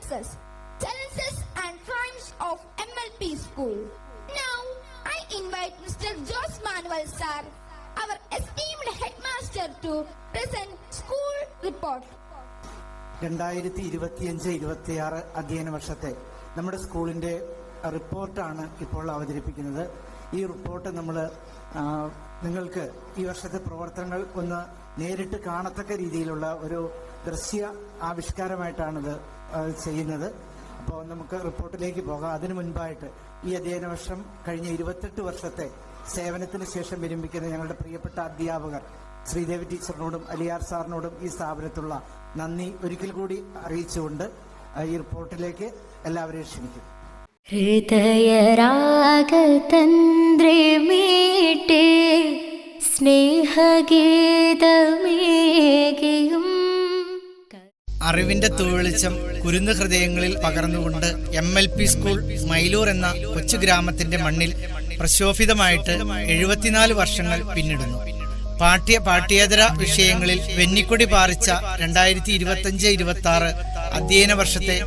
success, challenges and triumphs of MLP School. Now, I invite Mr. Jose Manuel Sir, our esteemed headmaster, to present school report. 2025-26 അധ്യയന വർഷത്തെ നമ്മുടെ സ്കൂളിൻ്റെ റിപ്പോർട്ടാണ് ഇപ്പോൾ അവതരിപ്പിക്കുന്നത്. ഈ റിപ്പോർട്ട് നിങ്ങൾക്ക് ഈ വർഷത്തെ പ്രവർത്തനങ്ങൾ ഒന്ന് നേരിട്ട് കാണത്തക്ക രീതിയിലുള്ള ഒരു ദൃശ്യ ആവിഷ്കാരമായിട്ടാണിത് ചെയ്യുന്നത്. അപ്പോൾ നമുക്ക് റിപ്പോർട്ടിലേക്ക് പോകാം. അതിനു മുൻപായിട്ട് ഈ അധ്യയന വർഷം കഴിഞ്ഞ 28 വർഷത്തെ സേവനത്തിന് ശേഷം വിരമിക്കുന്ന ഞങ്ങളുടെ പ്രിയപ്പെട്ട അധ്യാപകർ ശ്രീദേവി ടീച്ചറിനോടും അലിയാർ സാറിനോടും ഈ സ്ഥാപനത്തുള്ള നന്ദി ഒരിക്കൽ കൂടി അറിയിച്ചുകൊണ്ട് ഈ റിപ്പോർട്ടിലേക്ക് എല്ലാവരെയും ക്ഷണിക്കും. ഹൃദയരാഗതന്ത്രമേട്ടേ സ്നേഹഗീതമേകിയും അറിവിന്റെ തൂവെളിച്ചം കുരുന്ന് ഹൃദയങ്ങളിൽ പകർന്നുകൊണ്ട് MLP സ്കൂൾ മൈലൂർ എന്ന കൊച്ചു ഗ്രാമത്തിന്റെ മണ്ണിൽ പ്രശോഭിതമായിട്ട് 74 വർഷങ്ങൾ പിന്നിടുന്നു. പാഠ്യേതര വിഷയങ്ങളിൽ വെന്നിക്കൊടി പാറിച്ച 2025-26 അധ്യയന വർഷത്തെ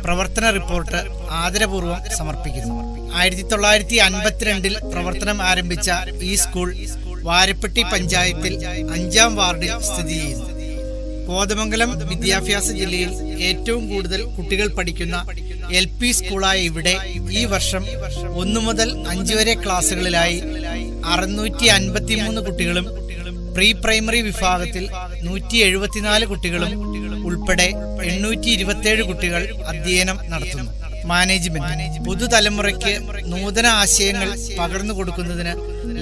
പ്രവർത്തന റിപ്പോർട്ട് ആദരപൂർവ്വം സമർപ്പിക്കുന്നു. 1952 പ്രവർത്തനം ആരംഭിച്ച ഈ സ്കൂൾ വാരപ്പെട്ടി പഞ്ചായത്തിൽ 5-ാം വാർഡിൽ സ്ഥിതി ചെയ്യുന്നു. കോതമംഗലം വിദ്യാഭ്യാസ ജില്ലയിൽ ഏറ്റവും കൂടുതൽ കുട്ടികൾ പഠിക്കുന്ന LP സ്കൂളായ ഇവിടെ ഈ വർഷം 1 മുതൽ 5 വരെ ക്ലാസ്സുകളിലായി 653 കുട്ടികളും പ്രീ പ്രൈമറി വിഭാഗത്തിൽ 174 കുട്ടികളും ഉൾപ്പെടെ 827 കുട്ടികൾ അധ്യയനം നടത്തുന്നു. മാനേജ്മെന്റ് പുതുതലമുറയ്ക്ക് നൂതന ആശയങ്ങൾ പകർന്നു കൊടുക്കുന്നതിന്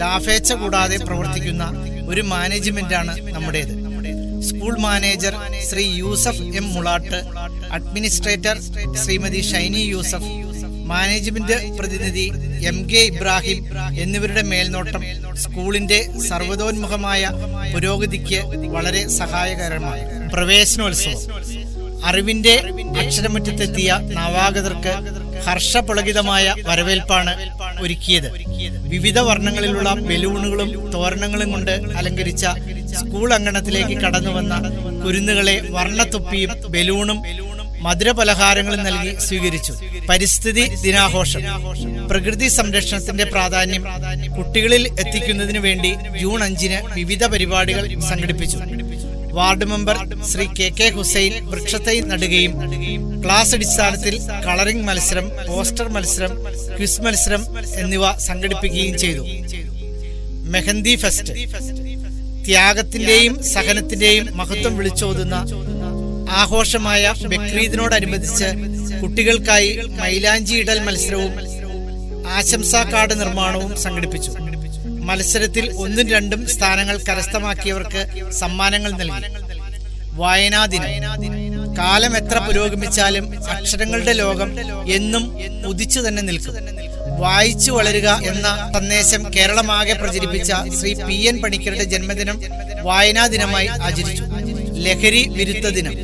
ലാഭേച്ഛ കൂടാതെ പ്രവർത്തിക്കുന്ന ഒരു മാനേജ്മെന്റാണ് നമ്മുടേത്. School manager Shri Yusuf M. Mulatt, administrator Shrimati Shiny Yusuf, management പ്രതിനിധി MK ഇബ്രാഹിം എന്നിവരുടെ മേൽനോട്ടം സ്കൂളിന്റെ സർവ്വതോന്മുഖമായ പുരോഗതിക്ക് വളരെ സഹായകരമാണ്. പ്രവേശനോത്സവം അറിവിന്റെ അക്ഷരമുറ്റത്തെത്തിയ നവാഗതർക്ക് ഹർഷപുളകിതമായ വരവേൽപ്പാണ് ഒരുക്കിയത്. വിവിധ വർണ്ണങ്ങളിലുള്ള ബലൂണുകളും തോരണങ്ങളും കൊണ്ട് അലങ്കരിച്ച സ്കൂൾ അങ്കണത്തിലേക്ക് കടന്നുവന്ന കുരുന്നുകളെ വർണ്ണത്തൊപ്പിയും ബലൂണും മധുരപലഹാരങ്ങളും നൽകി സ്വീകരിച്ചു. പരിസ്ഥിതി ദിനാഘോഷം പ്രകൃതി സംരക്ഷണത്തിന്റെ പ്രാധാന്യം കുട്ടികളിൽ എത്തിക്കുന്നതിനു വേണ്ടി ജൂൺ 5-ന് വിവിധ പരിപാടികൾ സംഘടിപ്പിച്ചു. Ward member Shri KK Hussain വൃക്ഷത്തൈ നടുകയും ക്ലാസ് അടിസ്ഥാനത്തിൽ കളറിംഗ് മത്സരം, പോസ്റ്റർ മത്സരം, ക്വിസ് മത്സരം എന്നിവ സംഘടിപ്പിക്കുകയും ചെയ്തു. മെഹന്തി ഫെസ്റ്റ് ത്യാഗത്തിന്റെയും സഹനത്തിന്റെയും മഹത്വം വിളിച്ചോതുന്ന ആഘോഷമായ ബക്രീദിനോടനുബന്ധിച്ച് കുട്ടികൾക്കായി മൈലാഞ്ചി ഇടൽ മത്സരവും ആശംസാ കാർഡ് നിർമ്മാണവും സംഘടിപ്പിച്ചു. മത്സരത്തിൽ 1ഉം 2ഉം സ്ഥാനങ്ങൾ കരസ്ഥമാക്കിയവർക്ക് സമ്മാനങ്ങൾ നൽകി. വായനാ ദിനം കാലം എത്ര പുരോഗമിച്ചാലും അക്ഷരങ്ങളുടെ ലോകം എന്നും ഉദിച്ചു തന്നെ നിൽക്കും. വായിച്ചു വളരുക എന്ന സന്ദേശം കേരളമാകെ പ്രചരിപ്പിച്ച ശ്രീ PN പണിക്കരുടെ ജന്മദിനം വായനാ ദിനമായി ആചരിച്ചു. ലഹരി വിരുദ്ധ ദിനം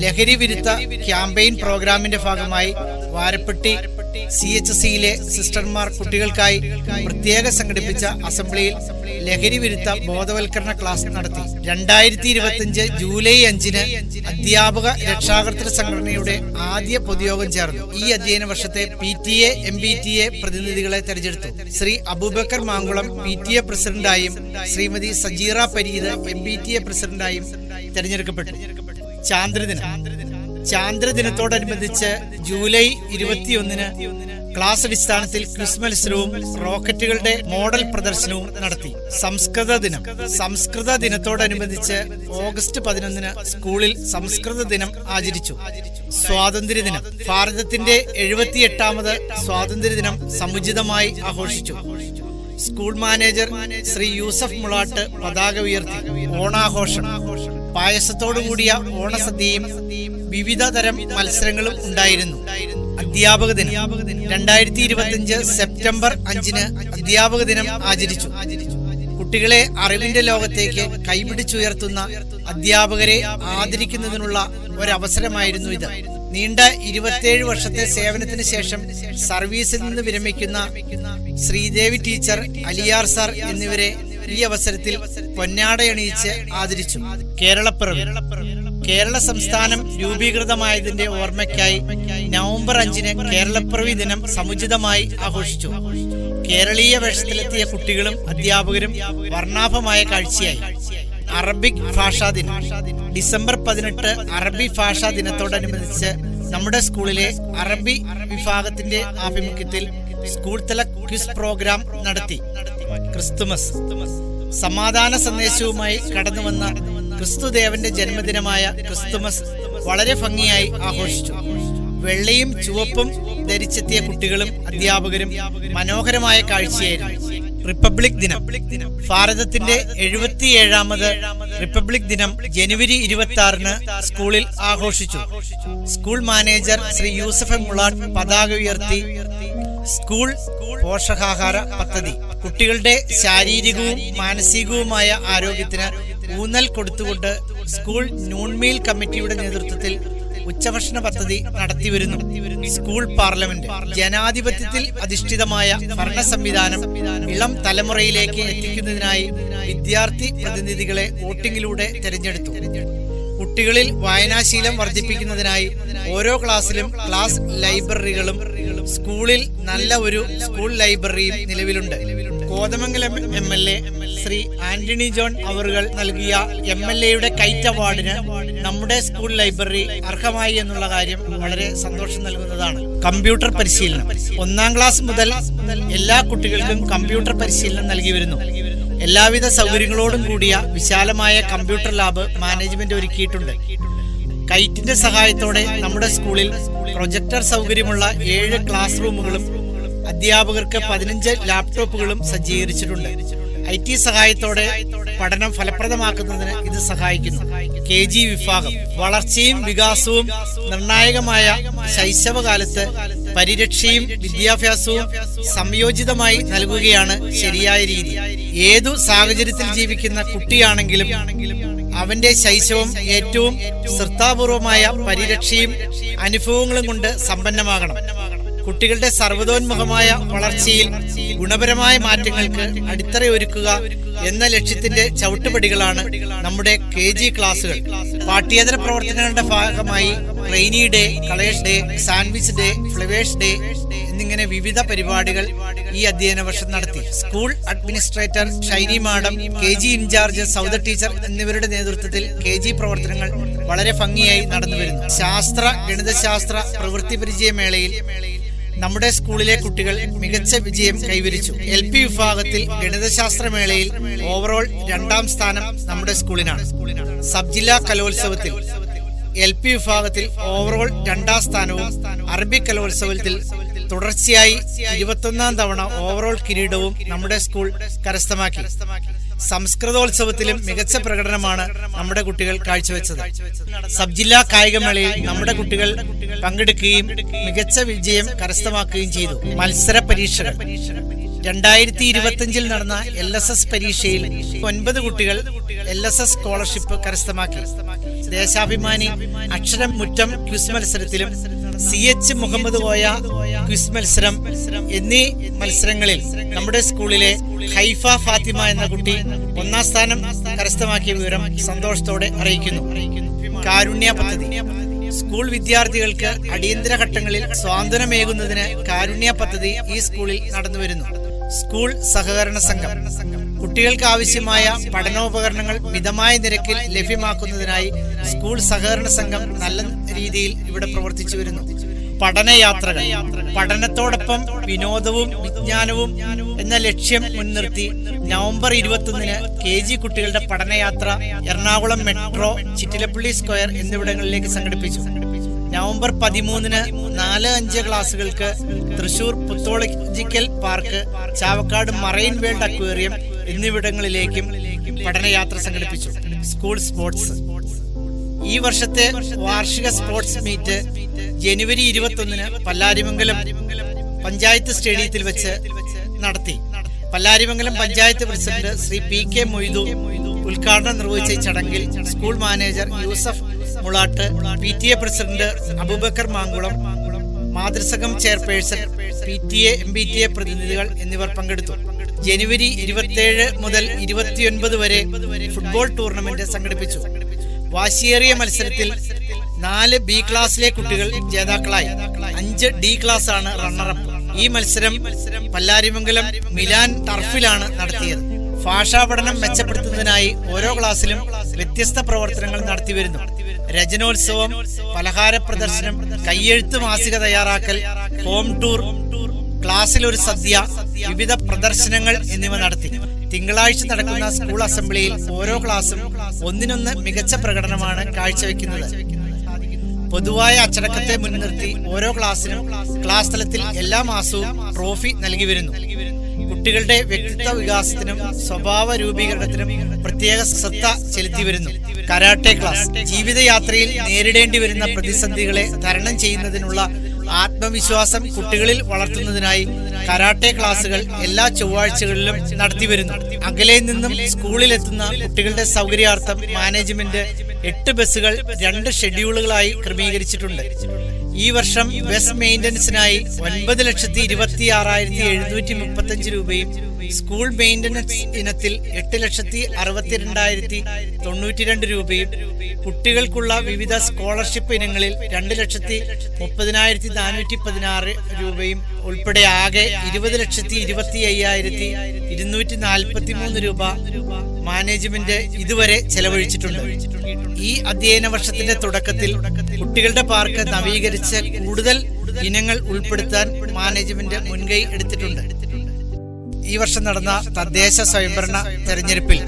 ലഹരി വിരുദ്ധ ക്യാമ്പയിൻ പ്രോഗ്രാമിന്റെ ഭാഗമായി വാരപ്പെട്ടി CHCയിലെ സിസ്റ്റർമാർ കുട്ടികൾക്കായി പ്രത്യേക സംഘടിപ്പിച്ച അസംബ്ലിയിൽ ലഹരി വിരുദ്ധ ബോധവൽക്കരണ ക്ലാസ് നടത്തി. 2025 ജൂലൈ 5-ന് അധ്യാപക രക്ഷാകർതൃ സംഘടനയുടെ ആദ്യ പൊതുയോഗം ചേർന്നു. ഈ അധ്യയന വർഷത്തെ PTA MBTA പ്രതിനിധികളെ തെരഞ്ഞെടുത്തു. ശ്രീ അബൂബക്കർ മാങ്കുളം PTA പ്രസിഡന്റായും ശ്രീമതി സജീറ പരീദ് MBTA പ്രസിഡന്റായും തെരഞ്ഞെടുക്കപ്പെട്ടു. ചാന്ദ്രദിനത്തോടനുബന്ധിച്ച് ജൂലൈ 21-ന് ക്ലാസ് അടിസ്ഥാനത്തിൽ ക്വിസ് മത്സരവും റോക്കറ്റുകളുടെ മോഡൽ പ്രദർശനവും നടത്തി. സംസ്കൃത ദിനത്തോടനുബന്ധിച്ച് ഓഗസ്റ്റ് 11-ന് സ്കൂളിൽ സംസ്കൃത ദിനം ആചരിച്ചു. സ്വാതന്ത്ര്യദിനം ഭാരതത്തിന്റെ 78ാമത് സ്വാതന്ത്ര്യദിനം സമുചിതമായി ആഘോഷിച്ചു. സ്കൂൾ മാനേജർ ശ്രീ യൂസഫ് മുളാട്ട് പതാക ഉയർത്തി. ഓണാഘോഷം പായസത്തോടുകൂടിയ ഓണസദ്യയും വിവിധ തരം മത്സരങ്ങളും ഉണ്ടായിരുന്നു. അധ്യാപക ദിനം 2025 സെപ്റ്റംബർ 5-ന് അധ്യാപക ദിനം ആചരിച്ചു. കുട്ടികളെ അറിവിന്റെ ലോകത്തേക്ക് കൈപിടിച്ചുയർത്തുന്ന അധ്യാപകരെ ആദരിക്കുന്നതിനുള്ള ഒരവസരമായിരുന്നു ഇത്. നീണ്ട 27 വർഷത്തെ സേവനത്തിന് ശേഷം സർവീസിൽ നിന്ന് വിരമിക്കുന്ന ശ്രീദേവി ടീച്ചർ, അലിയാർ സാർ എന്നിവരെ ഈ അവസരത്തിൽ പൊന്നാടയണിയിച്ച് ആദരിച്ചു. കേരളപ്പിറവി കേരള സംസ്ഥാനം രൂപീകൃതമായതിന്റെ ഓർമ്മയ്ക്കായി നവംബർ 5-ന് കേരളപ്പിറവി ദിനം സമുചിതമായി ആഘോഷിച്ചു. കേരളീയ വേഷത്തിലെത്തിയ കുട്ടികളും അധ്യാപകരും വർണ്ണാഭമായ കാഴ്ചയായി. അറബിക് ഭാഷാ ദിനം ഡിസംബർ 18 അറബി ഭാഷാ ദിനത്തോടനുബന്ധിച്ച് നമ്മുടെ സ്കൂളിലെ അറബി വിഭാഗത്തിന്റെ ആഭിമുഖ്യത്തിൽ സ്കൂൾ തല ക്വിസ് പ്രോഗ്രാം നടത്തി. ക്രിസ്തുമസ് സമാധാന സന്ദേശവുമായി കടന്നുവന്ന ക്രിസ്തുദേവന്റെ ജന്മദിനമായ ക്രിസ്തുമസ് വളരെ ഭംഗിയായി ആഘോഷിച്ചു. വെള്ളയും ചുവപ്പും ധരിച്ചെത്തിയ കുട്ടികളും അധ്യാപകരും മനോഹരമായ കാഴ്ചയായിരുന്നു. റിപ്പബ്ലിക് ദിനം ഭാരതത്തിന്റെ 77ാമത് റിപ്പബ്ലിക് ദിനം ജനുവരി 26-ന് സ്കൂളിൽ ആഘോഷിച്ചു. സ്കൂൾ മാനേജർ ശ്രീ യൂസഫ് മുളാട്ട് പതാക ഉയർത്തി സ്കൂൾ പോഷകാഹാര പദ്ധതി കുട്ടികളുടെ ശാരീരികവും മാനസികവുമായ ആരോഗ്യത്തിന് ഊന്നൽ കൊടുത്തുകൊണ്ട് സ്കൂൾ നൂൺമീൽ കമ്മിറ്റിയുടെ നേതൃത്വത്തിൽ ഉച്ചഭക്ഷണ പദ്ധതി നടത്തിവരുന്നു. സ്കൂൾ പാർലമെന്റ് ജനാധിപത്യത്തിൽ അധിഷ്ഠിതമായ ഭരണ സംവിധാനം ഇളം തലമുറയിലേക്ക് എത്തിക്കുന്നതിനായി വിദ്യാർത്ഥി പ്രതിനിധികളെ വോട്ടിംഗിലൂടെ തെരഞ്ഞെടുത്തു. കുട്ടികളിൽ വായനാശീലം വർദ്ധിപ്പിക്കുന്നതിനായി ഓരോ ക്ലാസ്സിലും ക്ലാസ് ലൈബ്രറികളും സ്കൂളിൽ നല്ല ഒരു സ്കൂൾ ലൈബ്രറിയും നിലവിലുണ്ട്. കോതമംഗലം MLA ശ്രീ ആന്റണി ജോൺ അവറുകൾ നൽകിയ MLAയുടെ കൈറ്റ് അവാർഡിന് നമ്മുടെ സ്കൂൾ ലൈബ്രറി അർഹമായി എന്നുള്ള കാര്യം വളരെ സന്തോഷം നൽകുന്നതാണ്. കമ്പ്യൂട്ടർ പരിശീലനം 1-ാം ക്ലാസ് മുതൽ എല്ലാ കുട്ടികൾക്കും കമ്പ്യൂട്ടർ പരിശീലനം നൽകി വരുന്നു. എല്ലാവിധ സൗകര്യങ്ങളോടും കൂടിയ വിശാലമായ കമ്പ്യൂട്ടർ ലാബ് മാനേജ്മെന്റ് ഒരുക്കിയിട്ടുണ്ട്. കൈറ്റിന്റെ സഹായത്തോടെ നമ്മുടെ സ്കൂളിൽ പ്രൊജക്ടർ സൗകര്യമുള്ള 7 ക്ലാസ് റൂമുകളും അധ്യാപകർക്ക് 15 ലാപ്ടോപ്പുകളും സജ്ജീകരിച്ചിട്ടുണ്ട്. IT സഹായത്തോടെ പഠനം ഫലപ്രദമാക്കുന്നതിന് ഇത് സഹായിക്കുന്നു. KG വിഭാഗം വളർച്ചയും വികാസവും നിർണായകമായ ശൈശവകാലത്ത് പരിരക്ഷയും വിദ്യാഭ്യാസവും സംയോജിതമായി നൽകുകയാണ് ശരിയായ രീതി. ഏതു സാഹചര്യത്തിൽ ജീവിക്കുന്ന കുട്ടിയാണെങ്കിലും അവന്റെ ശൈശവം ഏറ്റവും ശ്രദ്ധാപൂർവമായ പരിരക്ഷയും അനുഭവങ്ങളും കൊണ്ട് സമ്പന്നമാകണം. കുട്ടികളുടെ സർവ്വതോന്മുഖമായ വളർച്ചയിൽ ഗുണപരമായ മാറ്റങ്ങൾക്ക് അടിത്തറയൊരുക്കുക എന്ന ലക്ഷ്യത്തിന്റെ ചവിട്ടുപടികളാണ് നമ്മുടെ KG ക്ലാസുകൾ. പാഠ്യേതര പ്രവർത്തനങ്ങളുടെ ഭാഗമായി rainy day, colours day, sandwich day, flowers day എന്നിങ്ങനെ വിവിധ പരിപാടികൾ ഈ അധ്യയന വർഷം നടത്തി. School administrator Shiny madam, KG in charge Sauda teacher എന്നിവരുടെ നേതൃത്വത്തിൽ KG പ്രവർത്തനങ്ങൾ വളരെ ഭംഗിയായി നടന്നുവരുന്നു. ശാസ്ത്ര ഗണിതശാസ്ത്ര പ്രവൃത്തി പരിചയമേളയിൽ നമ്മുടെ സ്കൂളിലെ കുട്ടികൾ മികച്ച വിജയം കൈവരിച്ചു. LP വിഭാഗത്തിൽ ഗണിതശാസ്ത്രമേളയിൽ ഓവറോൾ 2-ാം സ്ഥാനം നമ്മുടെ സ്കൂളിനാണ്. സബ് ജില്ലാ കലോത്സവത്തിൽ LP വിഭാഗത്തിൽ ഓവറോൾ 2-ാം സ്ഥാനവും അറബി കലോത്സവത്തിൽ തുടർച്ചയായി 21-ാം തവണ ഓവറോൾ കിരീടവും നമ്മുടെ സ്കൂൾ കരസ്ഥമാക്കി. സംസ്കൃതോത്സവത്തിലും മികച്ച പ്രകടനമാണ് നമ്മുടെ കുട്ടികൾ കാഴ്ചവെച്ചത്. സബ് ജില്ലാ കായികമേളയിൽ നമ്മുടെ കുട്ടികൾ പങ്കെടുക്കുകയും മികച്ച വിജയം കരസ്ഥമാക്കുകയും ചെയ്തു. മത്സര പരീക്ഷകൾ 2025 നടന്ന LSS പരീക്ഷയിൽ 9 കുട്ടികൾ LSS സ്കോളർഷിപ്പ് കരസ്ഥമാക്കി. ദേശാഭിമാനി അക്ഷരം മുറ്റം ക്വിസ് മത്സരത്തിലും CH മുഹമ്മദ് കോയ ക്വിസ് മത്സരം എന്നീ മത്സരങ്ങളിൽ നമ്മുടെ സ്കൂളിലെ ഹൈഫ ഫാത്തിമ എന്ന കുട്ടി 1-ാം സ്ഥാനം കരസ്ഥമാക്കിയ വിവരം സന്തോഷത്തോടെ അറിയിക്കുന്നു. കാരുണ്യ പദ്ധതി സ്കൂൾ വിദ്യാർത്ഥികൾക്ക് അടിയന്തര ഘട്ടങ്ങളിൽ സ്വാതന്ത്ര്യമേകുന്നതിന് കാരുണ്യ പദ്ധതി ഈ സ്കൂളിൽ നടന്നുവരുന്നു. സ്കൂൾ സഹകരണ സംഘം കുട്ടികൾക്ക് ആവശ്യമായ പഠനോപകരണങ്ങൾ മിതമായ നിരക്കിൽ ലഭ്യമാക്കുന്നതിനായി സ്കൂൾ സഹകരണ സംഘം നല്ല രീതിയിൽ ഇവിടെ പ്രവർത്തിച്ചു വരുന്നു. പഠനയാത്രകൾ പഠനത്തോടൊപ്പം വിനോദവും വിജ്ഞാനവും എന്ന ലക്ഷ്യം മുൻനിർത്തി നവംബർ 21-ന് KG കുട്ടികളുടെ പഠനയാത്ര എറണാകുളം മെട്രോ, ചിറ്റിലപ്പള്ളി സ്ക്വയർ എന്നിവിടങ്ങളിലേക്ക് സംഘടിപ്പിച്ചു. നവംബർ 13-ന് 4-5 ക്ലാസുകൾക്ക് തൃശൂർ പുത്തോളജിക്കൽ park, Chavakkad marine world aquarium എന്നിവിടങ്ങളിലേക്കും പഠനയാത്ര സംഘടിപ്പിച്ചു. സ്കൂൾ സ്പോർട്സ് ഈ വർഷത്തെ വാർഷിക സ്പോർട്സ് മീറ്റ് ജനുവരി 21-ന് പല്ലാരിമംഗലം പഞ്ചായത്ത് സ്റ്റേഡിയത്തിൽ വെച്ച് നടത്തി. പല്ലാരിമംഗലം പഞ്ചായത്ത് പ്രസിഡന്റ് ശ്രീ PK മൊയ്തു ഉദ്ഘാടനം നിർവഹിച്ച ചടങ്ങിൽ school manager Yusuf Mulatt, PTA president Abubakar Mankulam, മാതൃസംഘം ചെയർപേഴ്സൺ, PTA MPTA പ്രതിനിധികൾ എന്നിവർ പങ്കെടുത്തു. ജനുവരി 27 മുതൽ 29 വരെ ഫുട്ബോൾ ടൂർണമെന്റ് സംഘടിപ്പിച്ചു. വാശിയേറിയ മത്സരത്തിൽ 4 B ക്ലാസ്സിലെ കുട്ടികൾ ജേതാക്കളായി. 5 D ക്ലാസ് ആണ് റണ്ണറപ്പ്. ഈ മത്സരം പല്ലാരിമംഗലം മിലാൻ ടർഫിലാണ് നടത്തിയത്. ഭാഷാ പഠനം മെച്ചപ്പെടുത്തുന്നതിനായി ഓരോ ക്ലാസ്സിലും വ്യത്യസ്ത പ്രവർത്തനങ്ങൾ നടത്തിവരുന്നു. രചനോത്സവം, പലഹാര പ്രദർശനം, കയ്യെഴുത്ത് മാസിക തയ്യാറാക്കൽ, ഹോം ടൂർ, ക്ലാസ്സിൽ ഒരു സദ്യ, വിവിധ പ്രദർശനങ്ങൾ എന്നിവ നടത്തി. തിങ്കളാഴ്ച നടക്കുന്ന സ്കൂൾ അസംബ്ലിയിൽ ഓരോ ക്ലാസും ഒന്നിനൊന്ന് മികച്ച പ്രകടനമാണ് കാഴ്ചവെക്കുന്നത്. പൊതുവായ അച്ചടക്കത്തെ മുൻനിർത്തി ഓരോ ക്ലാസ്സിനും ക്ലാസ് തലത്തിൽ എല്ലാ മാസവും ട്രോഫി നൽകി വരുന്നു. കുട്ടികളുടെ വ്യക്തിത്വ വികാസത്തിനും സ്വഭാവ രൂപീകരണത്തിനും പ്രത്യേക ശ്രദ്ധ ചെലുത്തി വരുന്നു. കരാട്ടെ ക്ലാസ് ജീവിതയാത്രയിൽ നേരിടേണ്ടി വരുന്ന പ്രതിസന്ധികളെ തരണം ചെയ്യുന്നതിനുള്ള ആത്മവിശ്വാസം കുട്ടികളിൽ വളർത്തുന്നതിനായി കരാട്ടെ ക്ലാസുകൾ എല്ലാ ചൊവ്വാഴ്ചകളിലും നടത്തിവരുന്നു. അകലെ നിന്നും സ്കൂളിലെത്തുന്ന കുട്ടികളുടെ സൗകര്യാർത്ഥം മാനേജ്മെന്റ് 8 ബസ്സുകൾ 2 ഷെഡ്യൂളുകളായി ക്രമീകരിച്ചിട്ടുണ്ട്. ഈ വർഷം ബസ് മെയിന്റനൻസിനായി 9,26,735 രൂപയും സ്കൂൾ മെയിന്റനൻസ് ഇനത്തിൽ 8,62,092 രൂപയും കുട്ടികൾക്കുള്ള വിവിധ സ്കോളർഷിപ്പ് ഇനങ്ങളിൽ 2,30,416 രൂപയും ഉൾപ്പെടെ ആകെ 20,25,243 രൂപ മാനേജ്മെന്റ് ഇതുവരെ ചെലവഴിച്ചിട്ടുണ്ട്. ഈ അധ്യയന വർഷത്തിന്റെ തുടക്കത്തിൽ കുട്ടികളുടെ പാർക്ക് നവീകരിച്ച് കൂടുതൽ ഇനങ്ങൾ ഉൾപ്പെടുത്താൻ മാനേജ്മെന്റ് മുൻകൈ എടുത്തിട്ടുണ്ട്. ഈ വർഷം നടന്ന തദ്ദേശ സ്വയംഭരണ തെരഞ്ഞെടുപ്പിൽ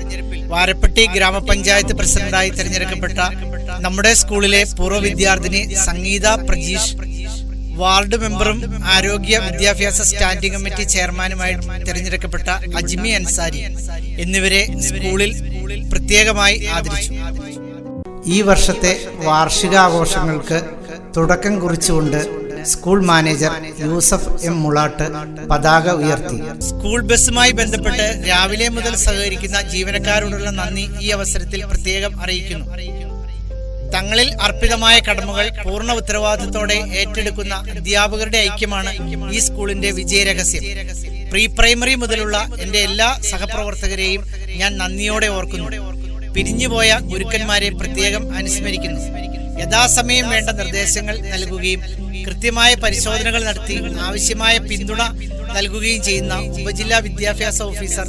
വാരപ്പെട്ടി ഗ്രാമപഞ്ചായത്ത് പ്രസിഡന്റായി തെരഞ്ഞെടുക്കപ്പെട്ട നമ്മുടെ സ്കൂളിലെ പൂർവ്വ വിദ്യാർത്ഥിനി സംഗീത പ്രജീഷ്, വാർഡ് മെമ്പറും ആരോഗ്യ വിദ്യാഭ്യാസ സ്റ്റാൻഡിംഗ് കമ്മിറ്റി ചെയർമാനുമായി തെരഞ്ഞെടുക്കപ്പെട്ട അജ്മി അൻസാരി എന്നിവരെ സ്കൂളിൽ പ്രത്യേകമായി ആദരിച്ചു. ഈ വർഷത്തെ വാർഷികാഘോഷങ്ങൾക്ക് തുടക്കം കുറിച്ചുകൊണ്ട് school manager Yusuf M Mulatt പതാക ഉയർത്തി. സ്കൂൾ ബസ്സുമായി ബന്ധപ്പെട്ട് രാവിലെ മുതൽ സഹകരിക്കുന്ന ജീവനക്കാരോടുള്ള നന്ദി ഈ അവസരത്തിൽ പ്രത്യേകം അറിയിക്കുന്നു. തങ്ങളിൽ അർപ്പിതമായ കടമകൾ പൂർണ്ണ ഉത്തരവാദിത്തത്തോടെ ഏറ്റെടുക്കുന്ന അധ്യാപകരുടെ ഐക്യമാണ് ഈ സ്കൂളിന്റെ വിജയരഹസ്യം. പ്രീ പ്രൈമറി മുതലുള്ള എന്റെ എല്ലാ സഹപ്രവർത്തകരെയും ഞാൻ നന്ദിയോടെ ഓർക്കുന്നു. പിരിഞ്ഞുപോയ ഗുരുക്കന്മാരെ പ്രത്യേകം അനുസ്മരിക്കുന്നു. യഥാസമയം വേണ്ട നിർദ്ദേശങ്ങൾ നൽകുകയും കൃത്യമായ പരിശോധനകൾ നടത്തി ആവശ്യമായ പിന്തുണ നൽകുകയും ചെയ്യുന്ന ഉപജില്ലാ വിദ്യാഭ്യാസ ഓഫീസർ,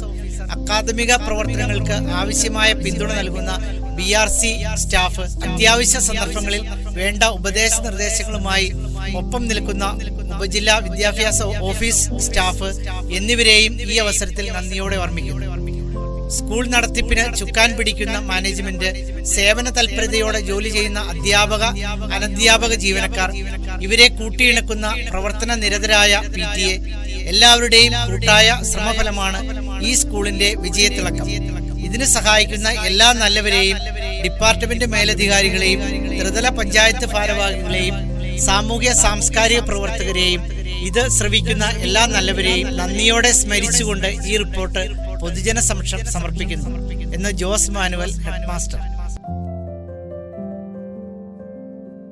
അക്കാദമിക പ്രവർത്തനങ്ങൾക്ക് ആവശ്യമായ പിന്തുണ നൽകുന്ന BRC സ്റ്റാഫ്, അത്യാവശ്യ സന്ദർഭങ്ങളിൽ വേണ്ട ഉപദേശ നിർദ്ദേശങ്ങളുമായി ഒപ്പം നിൽക്കുന്ന ഉപജില്ലാ വിദ്യാഭ്യാസ ഓഫീസ് സ്റ്റാഫ് എന്നിവരെയും ഈ അവസരത്തിൽ നന്ദിയോടെ ഓർമ്മിക്കുന്നു. സ്കൂൾ നടത്തിപ്പിന് ചുക്കാൻ പിടിക്കുന്ന മാനേജ്മെന്റ്, സേവന തൽപരതയോടെ ജോലി ചെയ്യുന്ന അധ്യാപക, അനധ്യാപക ജീവനക്കാർ, ഇവരെ കൂട്ടിയിണക്കുന്ന പ്രവർത്തന നിരതരായ PTA, എല്ലാവരുടെയും കൂട്ടായ ശ്രമഫലമാണ് ഈ സ്കൂളിന്റെ വിജയത്തിളക്കം. ഇതിന് സഹായിക്കുന്ന എല്ലാ നല്ലവരെയും, ഡിപ്പാർട്ട്മെന്റ് മേലധികാരികളെയും, ത്രിതല പഞ്ചായത്ത് ഭാരവാഹികളെയും, സാമൂഹ്യ സാംസ്കാരിക പ്രവർത്തകരെയും, ഇത് ശ്രവിക്കുന്ന എല്ലാ നല്ലവരെയും നന്ദിയോടെ സ്മരിച്ചുകൊണ്ട് ഈ റിപ്പോർട്ട് പൊതുജന സമക്ഷം സമർപ്പിക്കുന്നു എന്ന് ജോസ് മാനുവൽ, ഹെഡ്മാസ്റ്റർ.